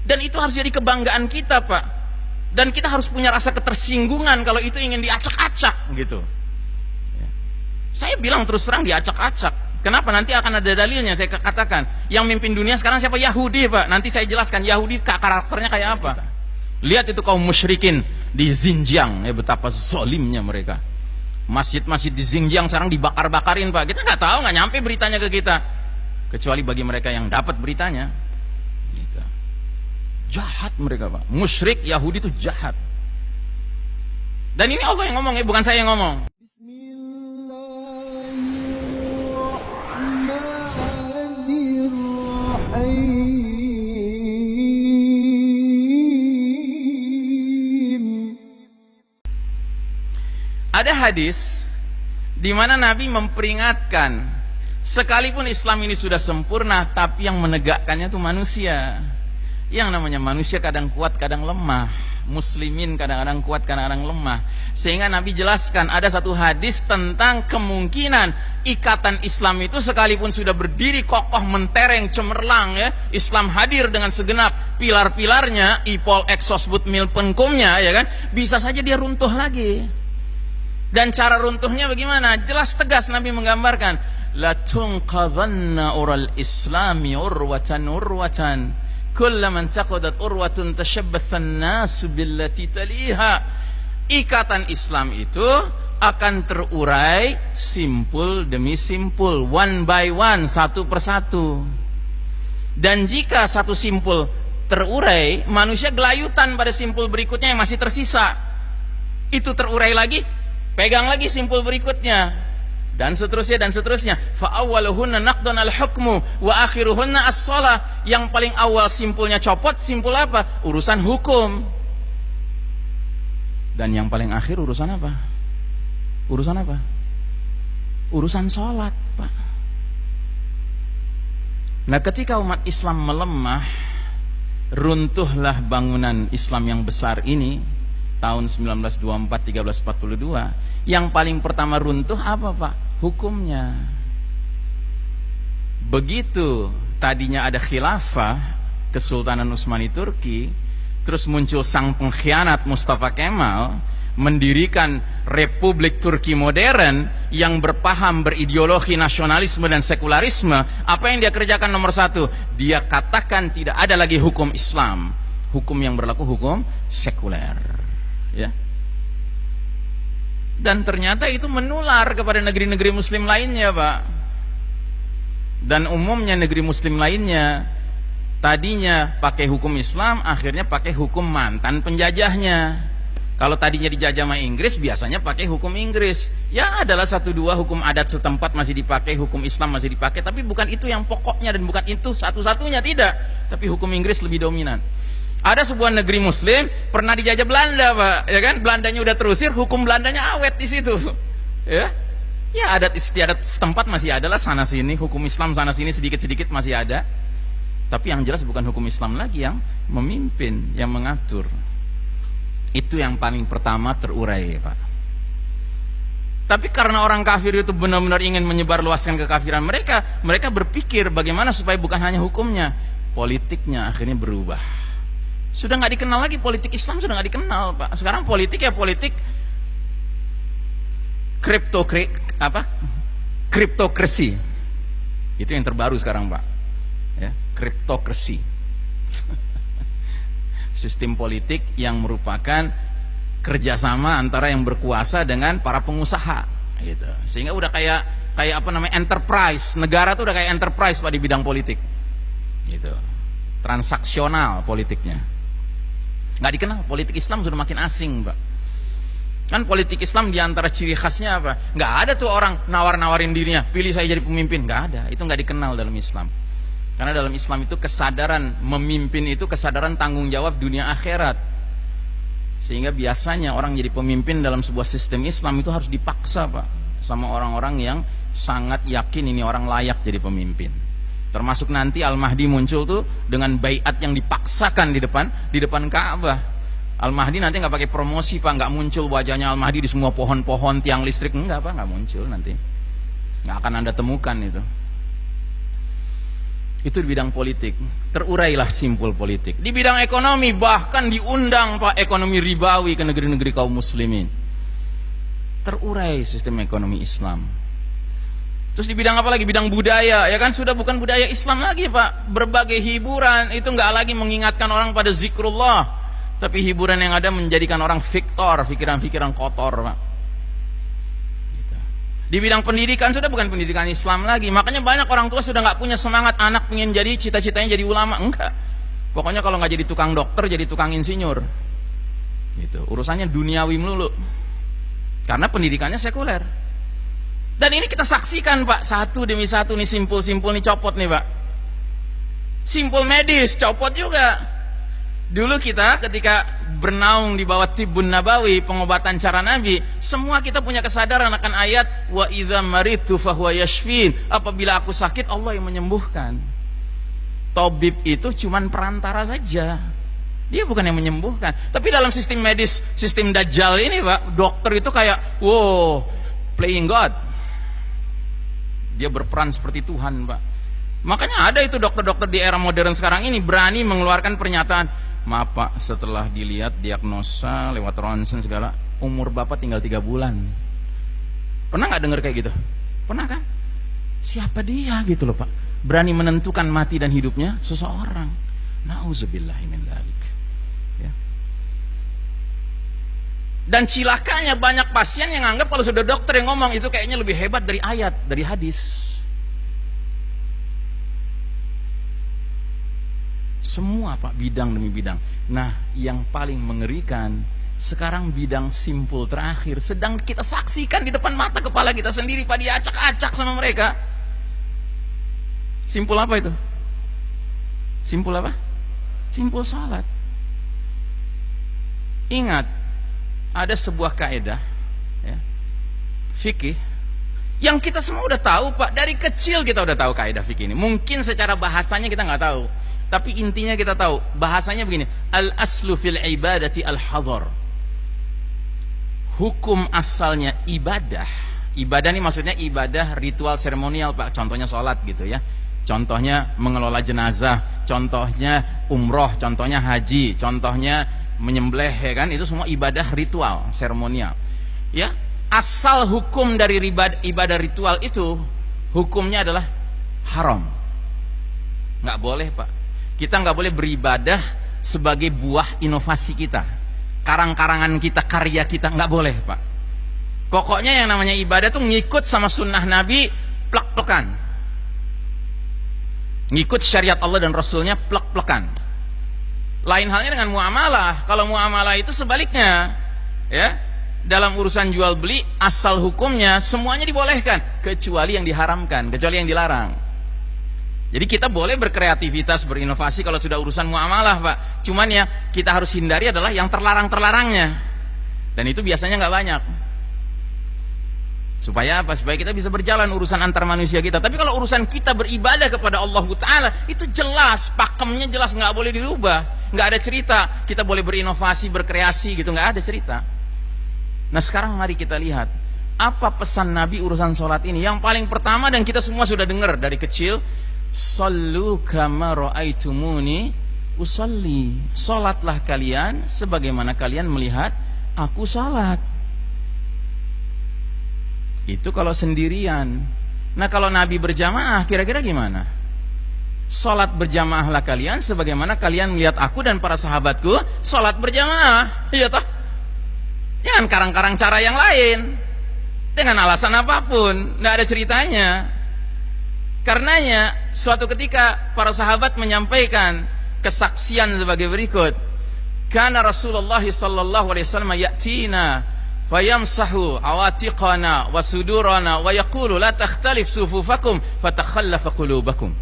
Dan itu harus jadi kebanggaan kita, Pak. Dan kita harus punya rasa ketersinggungan kalau itu ingin diacak-acak gitu. Saya bilang terus terang diacak-acak. Kenapa? Nanti akan ada dalilnya. Saya katakan yang mimpin dunia sekarang siapa? Yahudi, Pak. Nanti saya jelaskan Yahudi karakternya kayak apa. Lihat itu kaum musyrikin di Xinjiang, ya, betapa zolimnya mereka. Masjid-masjid di Xinjiang sekarang dibakar-bakarin, Pak. Kita nggak tahu, nggak nyampe beritanya ke kita, kecuali bagi mereka yang dapat beritanya gitu. Jahat mereka, Pak. Musyrik Yahudi itu jahat. Dan ini Allah yang ngomong, ya, bukan saya yang ngomong. Ada hadis di mana Nabi memperingatkan, sekalipun Islam ini sudah sempurna, tapi yang menegakkannya itu manusia. Yang namanya manusia kadang kuat, kadang lemah. Muslimin kadang-kadang kuat, kadang-kadang lemah. Sehingga Nabi jelaskan, ada satu hadis tentang kemungkinan ikatan Islam itu sekalipun sudah berdiri kokoh, mentereng, cemerlang, ya, Islam hadir dengan segenap pilar-pilarnya, ipol, exos, but, mil, penkumnya, ya kan, bisa saja dia runtuh lagi. Dan cara runtuhnya bagaimana? Jelas tegas Nabi menggambarkan, la tunqadhanna ural islami urwatan urwatan kullaman taqadat urwatun tashabbathan nasu billati taliha. Ikatan Islam itu akan terurai simpul demi simpul, one by one, satu persatu. Dan jika satu simpul terurai, manusia gelayutan pada simpul berikutnya yang masih tersisa. Itu terurai lagi, pegang lagi simpul berikutnya, dan seterusnya dan seterusnya. Fa awwaluhunna naqdun al-hukmu wa akhiruhunna as-shalah. Yang paling awal simpulnya copot, simpul apa? Urusan hukum. Dan yang paling akhir urusan apa? Urusan apa? Urusan sholat, Pak. Nah, ketika umat Islam melemah, runtuhlah bangunan Islam yang besar ini tahun 1924, 1342. Yang paling pertama runtuh apa, Pak? Hukumnya. Begitu tadinya ada khilafah, Kesultanan Utsmani Turki, terus muncul sang pengkhianat Mustafa Kemal, mendirikan Republik Turki modern yang berpaham berideologi nasionalisme dan sekularisme. Apa yang dia kerjakan nomor satu? Dia katakan tidak ada lagi hukum Islam. Hukum yang berlaku hukum sekuler. Ya. Dan ternyata itu menular kepada negeri-negeri muslim lainnya, Pak. Dan umumnya negeri muslim lainnya tadinya pakai hukum Islam, akhirnya pakai hukum mantan penjajahnya. Kalau tadinya dijajah sama Inggris, biasanya pakai hukum Inggris. Ya, adalah satu dua hukum adat setempat masih dipakai, hukum Islam masih dipakai, tapi bukan itu yang pokoknya dan bukan itu satu-satunya, tidak. Tapi hukum Inggris lebih dominan. Ada sebuah negeri muslim pernah dijajah Belanda, Pak, ya kan? Belandanya udah terusir, hukum Belandanya awet di situ. Ya. Ya, adat istiadat setempat masih ada lah sana sini, hukum Islam sana sini sedikit-sedikit masih ada. Tapi yang jelas bukan hukum Islam lagi yang memimpin, yang mengatur. Itu yang paling pertama terurai, Pak. Tapi karena orang kafir itu benar-benar ingin menyebarluaskan kekafiran mereka, mereka berpikir bagaimana supaya bukan hanya hukumnya, politiknya akhirnya berubah. Sudah nggak dikenal lagi politik Islam, sudah nggak dikenal, Pak. Sekarang politik ya politik kriptokrasi. Itu yang terbaru sekarang, Pak. Ya, kriptokrasi. Sistem politik yang merupakan kerjasama antara yang berkuasa dengan para pengusaha, gitu. Sehingga udah kayak apa namanya, enterprise. Negara tuh udah kayak enterprise, Pak, di bidang politik, gitu. Transaksional politiknya. Nggak dikenal. Politik Islam sudah makin asing, Pak. Kan politik Islam diantara ciri khasnya apa? Nggak ada tuh orang nawar-nawarin dirinya, pilih saya jadi pemimpin. Nggak ada. Itu nggak dikenal dalam Islam. Karena dalam Islam itu kesadaran memimpin itu kesadaran tanggung jawab dunia akhirat. Sehingga biasanya orang jadi pemimpin dalam sebuah sistem Islam itu harus dipaksa, Pak, sama orang-orang yang sangat yakin ini orang layak jadi pemimpin. Termasuk nanti Al-Mahdi muncul tuh dengan baiat yang dipaksakan di depan Ka'bah. Al-Mahdi nanti nggak pakai promosi, Pak, nggak muncul wajahnya Al-Mahdi di semua pohon-pohon, tiang listrik, enggak, Pak, nggak muncul nanti. Nggak akan Anda temukan itu. Itu di bidang politik, terurailah simpul politik. Di bidang ekonomi, bahkan diundang Pak ekonomi ribawi ke negeri-negeri kaum muslimin. Terurai sistem ekonomi Islam. Terus di bidang apa lagi? Bidang budaya, ya kan sudah bukan budaya Islam lagi Pak. Berbagai hiburan itu nggak lagi mengingatkan orang pada zikrullah, tapi hiburan yang ada menjadikan orang fiktor, pikiran-pikiran kotor Pak. Di bidang pendidikan sudah bukan pendidikan Islam lagi. Makanya banyak orang tua sudah nggak punya semangat anak pengen jadi cita-citanya jadi ulama. Enggak. Pokoknya kalau nggak jadi tukang dokter, jadi tukang insinyur. Gitu. Urusannya duniawi melulu. Karena pendidikannya sekuler. Dan ini kita saksikan Pak, satu demi satu nih simpul-simpul nih copot nih Pak. Simpul medis copot juga. Dulu kita ketika bernaung di bawah Tibbun Nabawi, pengobatan cara Nabi, semua kita punya kesadaran akan ayat wa idza maridtu fahuwa yashfin. Apabila aku sakit, Allah yang menyembuhkan. Tabib itu cuman perantara saja. Dia bukan yang menyembuhkan. Tapi dalam sistem medis, sistem Dajjal ini Pak, dokter itu kayak wow, playing God. Dia berperan seperti Tuhan Pak. Makanya ada itu dokter-dokter di era modern sekarang ini berani mengeluarkan pernyataan, maaf Pak, setelah dilihat diagnosa lewat ronsen segala, umur Bapak tinggal 3 bulan. Pernah nggak dengar kayak gitu? Pernah kan? Siapa dia gitu loh Pak, berani menentukan mati dan hidupnya seseorang. Nauzubillahi min dzalik. Ya. Dan cilakanya banyak pasien yang anggap kalau sudah dokter yang ngomong itu kayaknya lebih hebat dari ayat, dari hadis. Semua Pak, bidang demi bidang. Nah, yang paling mengerikan sekarang bidang simpul terakhir sedang kita saksikan di depan mata kepala kita sendiri Pak, diacak-acak sama mereka. Simpul apa itu? Simpul apa? Simpul salat. Ingat, ada sebuah kaidah ya, fikih yang kita semua udah tahu Pak, dari kecil kita udah tahu kaidah fikih ini. Mungkin secara bahasanya kita nggak tahu, tapi intinya kita tahu. Bahasanya begini, al-aslu fil ibadati al-hadhar. Hukum asalnya ibadah. Ibadah ini maksudnya ibadah ritual seremonial Pak. Contohnya sholat gitu ya. Contohnya mengelola jenazah, contohnya umroh, contohnya haji, contohnya menyembelih ya kan. Itu semua ibadah ritual seremonial. Ya, asal hukum dari ibadah ritual itu hukumnya adalah haram. Nggak boleh Pak. Kita nggak boleh beribadah sebagai buah inovasi kita, karang-karangan kita, karya kita, nggak boleh Pak. Pokoknya yang namanya ibadah tuh ngikut sama sunnah Nabi, plek-plekan. Ngikut syariat Allah dan Rasulnya, plek-plekan. Lain halnya dengan muamalah. Kalau muamalah itu sebaliknya, ya, dalam urusan jual beli asal hukumnya semuanya dibolehkan kecuali yang diharamkan, kecuali yang dilarang. Jadi kita boleh berkreativitas, berinovasi kalau sudah urusan muamalah Pak. Cuman ya kita harus hindari adalah yang terlarang-terlarangnya. Dan itu biasanya nggak banyak. Supaya apa? Supaya kita bisa berjalan urusan antar manusia kita. Tapi kalau urusan kita beribadah kepada Allah Ta'ala, itu jelas, pakemnya jelas, nggak boleh dirubah. Nggak ada cerita kita boleh berinovasi, berkreasi gitu, nggak ada cerita. Nah sekarang mari kita lihat apa pesan Nabi urusan sholat ini. Yang paling pertama, dan kita semua sudah dengar dari kecil, sallu kama ra'aitumuni usalli. Salatlah kalian sebagaimana kalian melihat aku salat. Itu kalau sendirian. Nah kalau Nabi berjamaah kira-kira gimana? Salat berjamaahlah kalian sebagaimana kalian melihat aku dan para sahabatku salat berjamaah. Iya toh? Jangan karang-karang cara yang lain dengan alasan apapun, nggak ada ceritanya. Karenanya suatu ketika para sahabat menyampaikan kesaksian sebagai berikut. Kana Rasulullah sallallahu alaihi wasallam ya'tina fayamsahu awatiqana wa sudurana wa yaqulu la takhtalif sufufakum fatakhallafa qulubakum.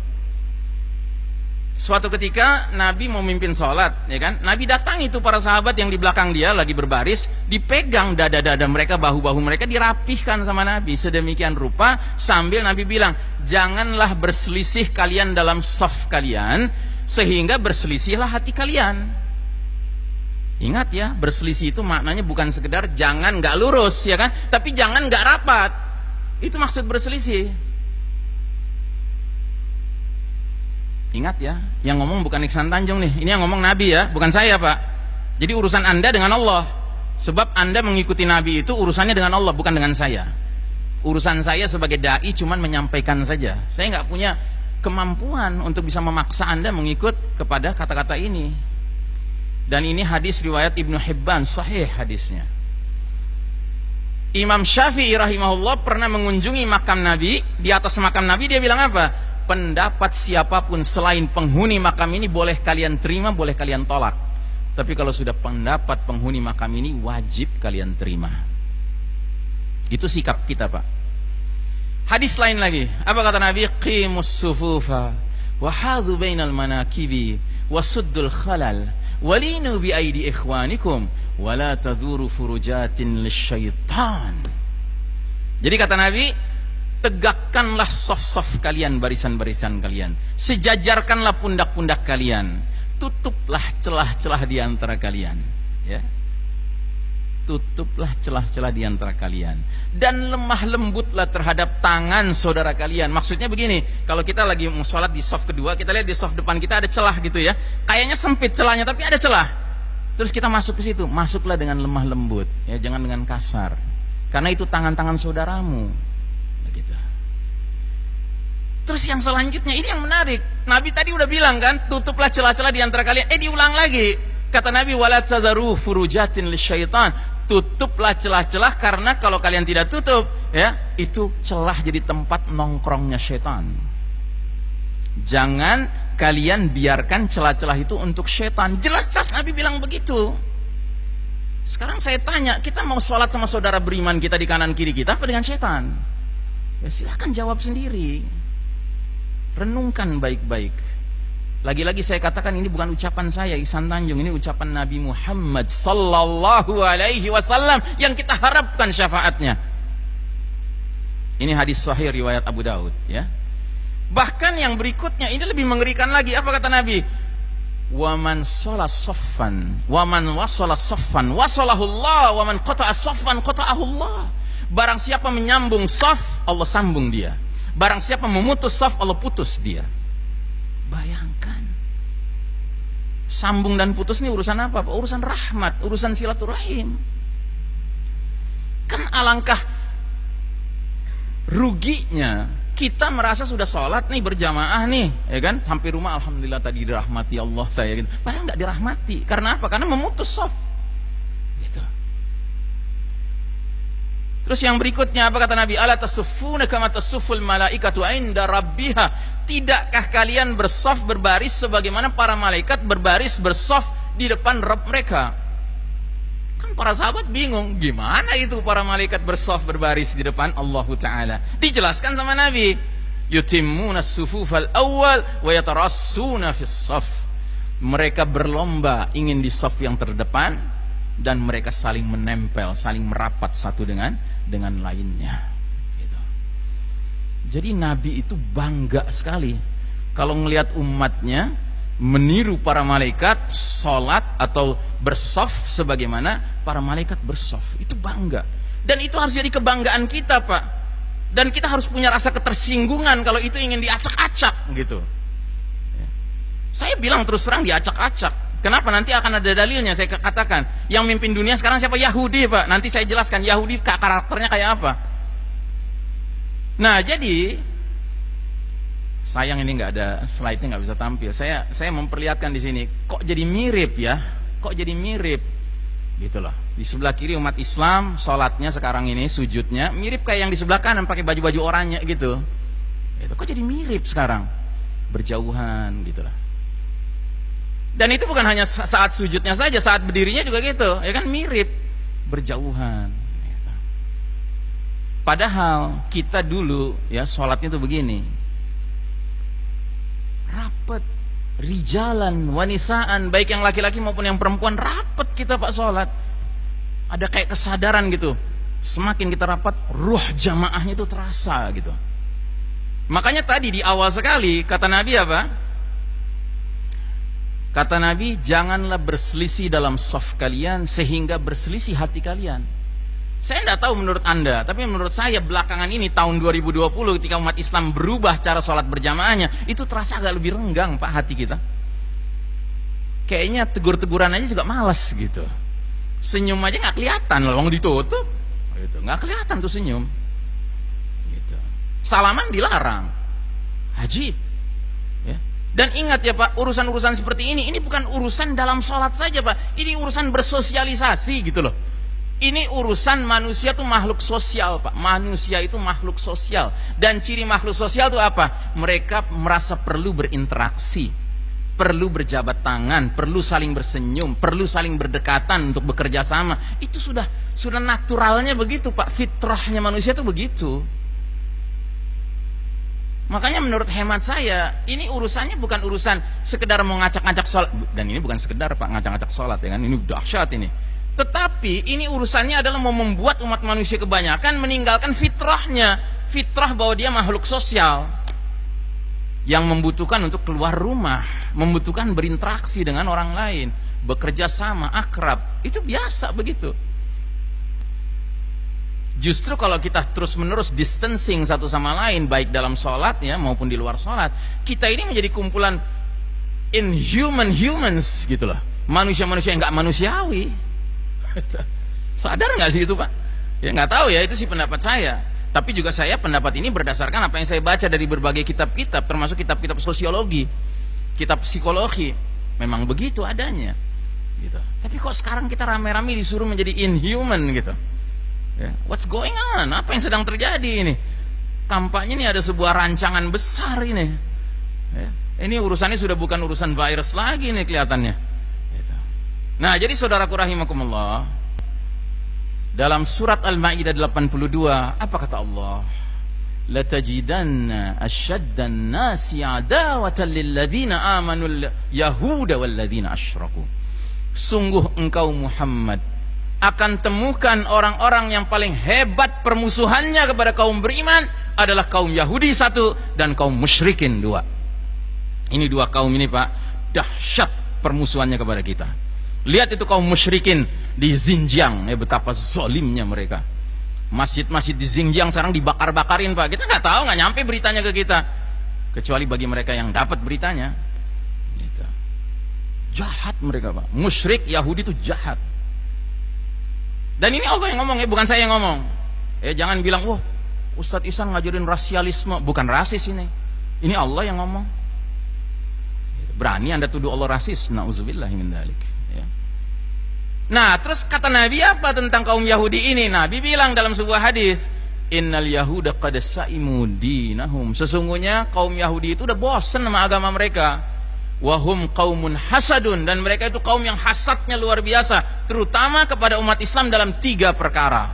Suatu ketika Nabi mau memimpin sholat, ya kan? Nabi datang itu para sahabat yang di belakang dia lagi berbaris, dipegang dada-dada mereka, bahu-bahu mereka dirapihkan sama Nabi sedemikian rupa sambil Nabi bilang, janganlah berselisih kalian dalam shaf kalian sehingga berselisihlah hati kalian. Ingat ya, berselisih itu maknanya bukan sekedar jangan nggak lurus, ya kan? Tapi jangan nggak rapat. Itu maksud berselisih. Ingat ya, yang ngomong bukan Iksan Tanjung nih. Ini yang ngomong Nabi ya, bukan saya Pak. Jadi urusan Anda dengan Allah. Sebab Anda mengikuti Nabi itu urusannya dengan Allah, bukan dengan saya. Urusan saya sebagai da'i cuman menyampaikan saja. Saya nggak punya kemampuan untuk bisa memaksa Anda mengikut kepada kata-kata ini. Dan ini hadis riwayat Ibnu Hibban, sahih hadisnya. Imam Syafi'i rahimahullah pernah mengunjungi makam Nabi. Di atas makam Nabi dia bilang apa? Pendapat siapapun selain penghuni makam ini boleh kalian terima, boleh kalian tolak. Tapi kalau sudah pendapat penghuni makam ini, wajib kalian terima. Itu sikap kita Pak. Hadis lain lagi, apa kata Nabi? Qimus sufufa wa hadhu bainal manakibi wa suddul khalal walinu bi aidi ikhwanikum wa la tadhuru furujatin lisyaitan. Jadi kata Nabi, tegakkanlah saf-saf kalian, barisan-barisan kalian, sejajarkanlah pundak-pundak kalian, tutuplah celah-celah di antara kalian, ya. Tutuplah celah-celah di antara kalian, dan lemah lembutlah terhadap tangan saudara kalian. Maksudnya begini, kalau kita lagi mau sholat di saf kedua, kita lihat di saf depan kita ada celah gitu ya, kayaknya sempit celahnya tapi ada celah, terus kita masuk ke situ, masuklah dengan lemah lembut, ya, jangan dengan kasar, karena itu tangan-tangan saudaramu. Begitu. Terus yang selanjutnya ini yang menarik, Nabi tadi udah bilang kan, tutuplah celah-celah di antara kalian. Diulang lagi, kata Nabi, wala tazaru furujatin lisyaitan. Tutuplah celah-celah, karena kalau kalian tidak tutup, ya, itu celah jadi tempat nongkrongnya syaitan. Jangan kalian biarkan celah-celah itu untuk syaitan. Jelas-jelas Nabi bilang begitu. Sekarang saya tanya, kita mau sholat sama saudara beriman kita di kanan kiri kita apa dengan syaitan? Ya silahkan jawab sendiri. Renungkan baik-baik. Lagi-lagi saya katakan ini bukan ucapan saya Iksan Tanjung, ini ucapan Nabi Muhammad sallallahu alaihi wasallam yang kita harapkan syafaatnya. Ini hadis sahih riwayat Abu Daud, ya. Bahkan yang berikutnya ini lebih mengerikan lagi. Apa kata Nabi? Wa man shalla saffan wa man wasala saffan wasalahu Allah wa man qata'a saffan qata'ahu Allah. Barang siapa menyambung saf, Allah sambung dia. Barang siapa memutus saf, Allah putus dia. Bayangkan, sambung dan putus ini urusan apa? Urusan rahmat, urusan silaturahim. Kan alangkah ruginya kita merasa sudah sholat nih berjamaah nih, ya kan? Sampai rumah alhamdulillah tadi dirahmati Allah saya, gitu. Padahal nggak dirahmati. Karena apa? Karena memutus saf. Gitu. Terus yang berikutnya apa kata Nabi? Ala tasuffuna kama tasufful malaikatu inda rabbiha. Tidakkah kalian bersaf berbaris sebagaimana para malaikat berbaris bersaf di depan Rabb mereka? Kan para sahabat bingung, gimana itu para malaikat bersaf berbaris di depan Allah Ta'ala? Dijelaskan sama Nabi, yutimmuna as-sufufal awwal wa yatarassuna fis saf. Mereka berlomba ingin di saf yang terdepan, dan mereka saling menempel, saling merapat satu dengan lainnya. Jadi Nabi itu bangga sekali kalau melihat umatnya meniru para malaikat sholat atau bersaf sebagaimana para malaikat bersaf. Itu bangga. Dan itu harus jadi kebanggaan kita Pak. Dan kita harus punya rasa ketersinggungan kalau itu ingin diacak-acak gitu. Saya bilang terus terang diacak-acak. Kenapa? Nanti akan ada dalilnya. Saya katakan yang mimpin dunia sekarang siapa? Yahudi Pak. Nanti saya jelaskan Yahudi karakternya kayak apa. Nah jadi sayang ini nggak ada slide-nya, nggak bisa tampil. Saya memperlihatkan di sini. Kok jadi mirip ya? Kok jadi mirip? Gitu loh. Di sebelah kiri umat Islam, sholatnya sekarang ini sujudnya mirip kayak yang di sebelah kanan pakai baju-baju oranye gitu. Itu kok jadi mirip sekarang? Berjauhan gitu lah. Dan itu bukan hanya saat sujudnya saja, saat berdirinya juga gitu, ya kan mirip, berjauhan. Padahal kita dulu ya sholatnya itu begini, rapat, rijalan, wanisaan, baik yang laki-laki maupun yang perempuan, rapat kita Pak sholat. Ada kayak kesadaran gitu, semakin kita rapat, ruh jamaahnya itu terasa gitu. Makanya tadi di awal sekali kata Nabi apa? Kata Nabi, janganlah berselisih dalam shaf kalian sehingga berselisih hati kalian. Saya tidak tahu menurut Anda, tapi menurut saya belakangan ini tahun 2020 ketika umat Islam berubah cara sholat berjamaahnya, itu terasa agak lebih renggang Pak hati kita. Kayaknya tegur-teguran aja juga malas gitu. Senyum aja nggak kelihatan, lawang ditutup, gitu. Nggak kelihatan tuh senyum. Gitu. Salaman dilarang, ajib. Ya. Dan ingat ya Pak, urusan-urusan seperti ini bukan urusan dalam sholat saja Pak, ini urusan bersosialisasi gitu loh. Ini urusan manusia tuh makhluk sosial Pak. Manusia itu makhluk sosial. Dan ciri makhluk sosial itu apa? Mereka merasa perlu berinteraksi, perlu berjabat tangan, perlu saling bersenyum, perlu saling berdekatan untuk bekerja sama. Itu sudah naturalnya begitu Pak. Fitrahnya manusia itu begitu. Makanya menurut hemat saya, ini urusannya bukan urusan sekedar mau ngacak-ngacak sholat. Dan ini bukan sekedar Pak ngacak-ngacak sholat ya kan. Ini dahsyat ini. Tetapi ini urusannya adalah mau membuat umat manusia kebanyakan meninggalkan fitrahnya. Fitrah bahwa dia makhluk sosial yang membutuhkan untuk keluar rumah, membutuhkan berinteraksi dengan orang lain, bekerja sama, akrab. Itu biasa begitu. Justru kalau kita terus-menerus distancing satu sama lain, baik dalam sholat ya maupun di luar sholat, kita ini menjadi kumpulan inhuman humans gitu loh. Manusia-manusia yang nggak manusiawi. Sadar nggak sih itu Pak? Ya nggak tahu ya, itu sih pendapat saya. Tapi juga saya pendapat ini berdasarkan apa yang saya baca dari berbagai kitab-kitab, termasuk kitab-kitab sosiologi, kitab psikologi. Memang begitu adanya. Gitu. Tapi kok sekarang kita rame-rame disuruh menjadi inhuman gitu? Ya. What's going on? Apa yang sedang terjadi ini? Tampaknya ini ada sebuah rancangan besar ini. Ya. Ini urusannya sudah bukan urusan virus lagi nih kelihatannya. Nah, jadi saudaraku rahimakumullah, dalam surat Al-Maidah 82, apa kata Allah? Latajidanna asyaddan nasi adawatan lilladzina amanu yahuda walladzina asyraku. Sungguh engkau Muhammad akan temukan orang-orang yang paling hebat permusuhannya kepada kaum beriman adalah kaum Yahudi satu dan kaum musyrikin dua. Ini dua kaum ini Pak, dahsyat permusuhannya kepada kita. Lihat itu kaum musyrikin di Xinjiang, ya betapa zolimnya mereka. Masjid-masjid di Xinjiang sekarang dibakar-bakarin Pak. Kita nggak tahu, nggak nyampe beritanya ke kita, kecuali bagi mereka yang dapat beritanya. Gitu. Jahat mereka Pak. Musyrik Yahudi itu jahat. Dan ini Allah yang ngomong ya, bukan saya yang ngomong. Jangan bilang, wah Ustadz Ihsan ngajarin rasialisme. Bukan rasis ini. Ini Allah yang ngomong. Berani Anda tuduh Allah rasis? Nauzubillahi min dzalik. Ya. Nah, terus kata Nabi apa tentang kaum Yahudi ini? Nabi bilang dalam sebuah hadis, innal yahuda qad saimu dinahum. Sesungguhnya kaum Yahudi itu udah bosan sama agama mereka. Wahum qaumun hasadun, dan mereka itu kaum yang hasadnya luar biasa, terutama kepada umat Islam dalam 3 perkara.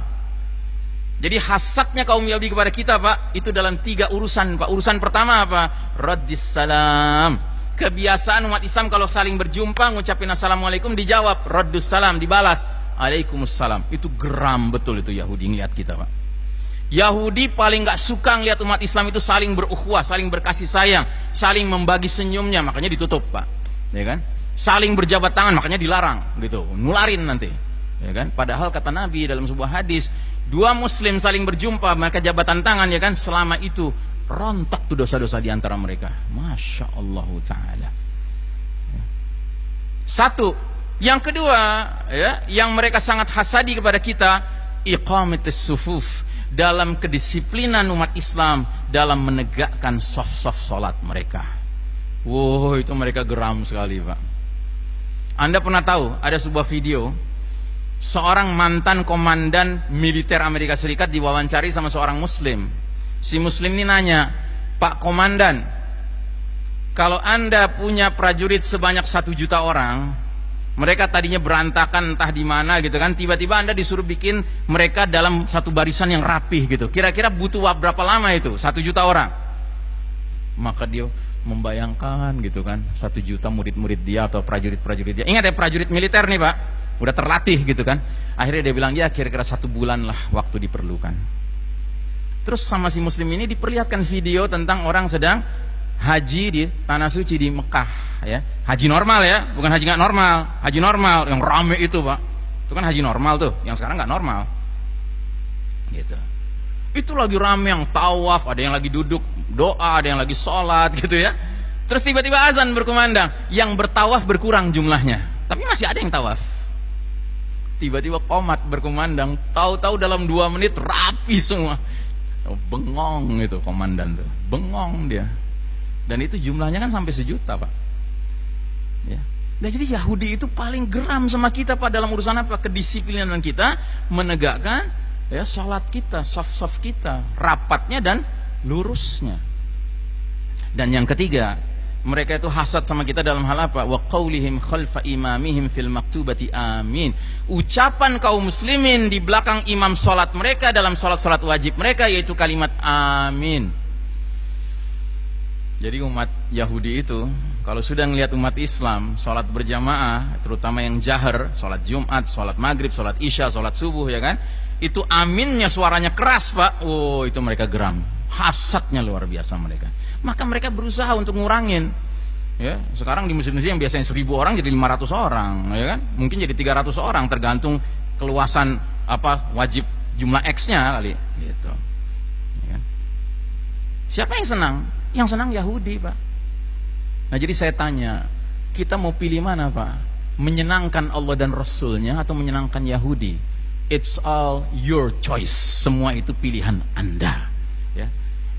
Jadi hasadnya kaum Yahudi kepada kita Pak, itu dalam 3 urusan Pak. Urusan pertama apa? Raddis salam. Kebiasaan umat Islam kalau saling berjumpa ngucapin assalamualaikum, dijawab raddus salam, dibalas alaikumussalam. Itu geram betul itu Yahudi ngeliat kita Pak. Yahudi paling gak suka ngeliat umat Islam itu saling berukhuwah, saling berkasih sayang, saling membagi senyumnya, makanya ditutup Pak, ya kan? Saling berjabat tangan, makanya dilarang, gitu, nularin nanti, ya kan? Padahal kata Nabi dalam sebuah hadis, 2 muslim saling berjumpa, mereka jabatan tangan, ya kan? Selama itu rontok tuh dosa-dosa di antara mereka. Masya Allah Ta'ala. Satu. Yang kedua, ya, yang mereka sangat hasadi kepada kita, iqamatus sufuf, dalam kedisiplinan umat Islam dalam menegakkan saf-saf salat mereka. Wow, itu mereka geram sekali Pak. Anda pernah tahu ada sebuah video seorang mantan komandan militer Amerika Serikat diwawancari sama seorang muslim. Si muslim ini nanya, Pak Komandan, kalau Anda punya prajurit sebanyak 1 juta orang, mereka tadinya berantakan entah di mana gitu kan, tiba-tiba Anda disuruh bikin mereka dalam satu barisan yang rapih gitu, kira-kira butuh berapa lama itu? 1 juta orang. Maka dia membayangkan gitu kan, 1 juta murid-murid dia atau prajurit-prajurit dia. Ingat ya, prajurit militer nih Pak, udah terlatih gitu kan. Akhirnya dia bilang, ya kira-kira 1 bulan lah waktu diperlukan. Terus sama si muslim ini diperlihatkan video tentang orang sedang haji di tanah suci di Mekah, ya. Haji normal ya, bukan haji nggak normal. Haji normal yang rame itu Pak, itu kan haji normal tuh, yang sekarang nggak normal. Gitu. Itu lagi rame yang tawaf, ada yang lagi duduk doa, ada yang lagi sholat gitu ya. Terus tiba-tiba azan berkumandang, yang bertawaf berkurang jumlahnya, tapi masih ada yang tawaf. Tiba-tiba qomat berkumandang, tahu-tahu dalam 2 menit rapi semua. Bengong itu komandan tuh, bengong dia. Dan itu jumlahnya kan sampai 1 juta, Pak. Ya. Dan jadi Yahudi itu paling geram sama kita, Pak, dalam urusan apa? Kedisiplinan kita menegakkan ya salat kita, saf-saf kita, rapatnya dan lurusnya. Dan yang ketiga, mereka itu hasad sama kita dalam hal apa? Wa qaulihim khalfa imamihim fil maktubati amin. Ucapan kaum muslimin di belakang imam salat mereka dalam salat-salat wajib mereka yaitu kalimat amin. Jadi umat Yahudi itu kalau sudah melihat umat Islam salat berjamaah, terutama yang jahar, salat Jumat, salat Maghrib, salat Isya, salat subuh ya kan, itu aminnya suaranya keras, Pak. Oh, itu mereka geram. Hasadnya luar biasa mereka. Maka mereka berusaha untuk ngurangin. Ya, sekarang di masjid-masjid yang biasanya 1000 orang jadi 500 orang, ya kan? Mungkin jadi 300 orang tergantung keluasan apa wajib jumlah X-nya kali, gitu. Ya kan? Siapa yang senang? Yang senang Yahudi, Pak. Nah, jadi saya tanya, kita mau pilih mana, Pak? Menyenangkan Allah dan Rasulnya atau menyenangkan Yahudi? It's all your choice. Semua itu pilihan Anda. Ya.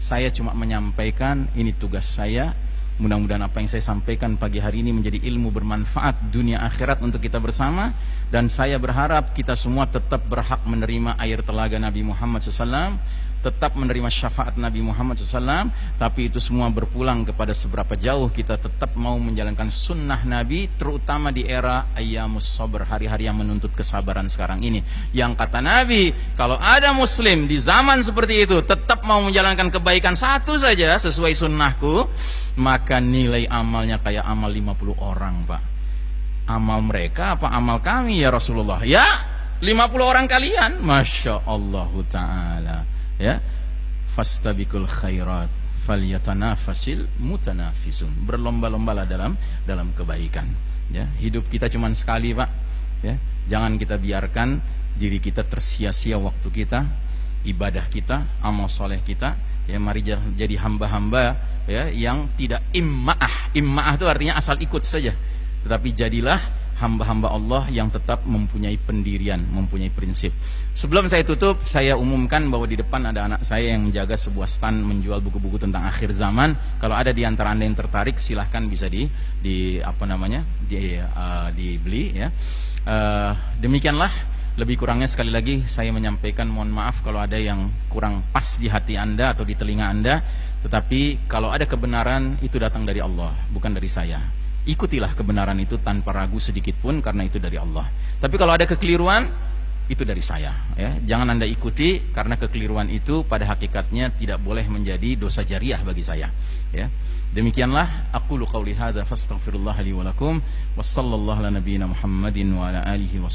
Saya cuma menyampaikan, ini tugas saya. Mudah-mudahan apa yang saya sampaikan pagi hari ini menjadi ilmu bermanfaat dunia akhirat untuk kita bersama. Dan saya berharap kita semua tetap berhak menerima air telaga Nabi Muhammad SAW, tetap menerima syafaat Nabi Muhammad SAW. Tapi itu semua berpulang kepada seberapa jauh kita tetap mau menjalankan sunnah Nabi, terutama di era ayyamus sabr, hari-hari yang menuntut kesabaran sekarang ini. Yang kata Nabi, kalau ada muslim di zaman seperti itu tetap mau menjalankan kebaikan satu saja sesuai sunnahku, maka nilai amalnya kayak amal 50 orang, Pak. Amal mereka apa amal kami ya Rasulullah? Ya 50 orang kalian. Masya Allah Ta'ala. Ya, fastabiqul khairat falyatanafasil mutanafisun. Berlomba-lombalah dalam kebaikan. Ya, hidup kita cuma sekali, Pak. Ya, jangan kita biarkan diri kita tersia-sia waktu kita, ibadah kita, amal soleh kita. Ya, mari jadi hamba-hamba ya yang tidak imma'ah. Imma'ah itu artinya asal ikut saja. Tetapi jadilah hamba-hamba Allah yang tetap mempunyai pendirian, mempunyai prinsip. Sebelum saya tutup, saya umumkan bahwa di depan ada anak saya yang menjaga sebuah stand menjual buku-buku tentang akhir zaman. Kalau ada di antara Anda yang tertarik, silahkan bisa dibeli ya. Demikianlah, lebih kurangnya sekali lagi saya menyampaikan mohon maaf kalau ada yang kurang pas di hati Anda atau di telinga Anda. Tetapi kalau ada kebenaran itu datang dari Allah, bukan dari saya. Ikutilah kebenaran itu tanpa ragu sedikit pun karena itu dari Allah. Tapi kalau ada kekeliruan itu dari saya ya. Jangan Anda ikuti karena kekeliruan itu pada hakikatnya tidak boleh menjadi dosa jariah bagi saya ya. Demikianlah aqulu qauli hadza fastaghfirullah li wa lakum wa sallallahu ala nabiyyina Muhammadin wa ala alihi wa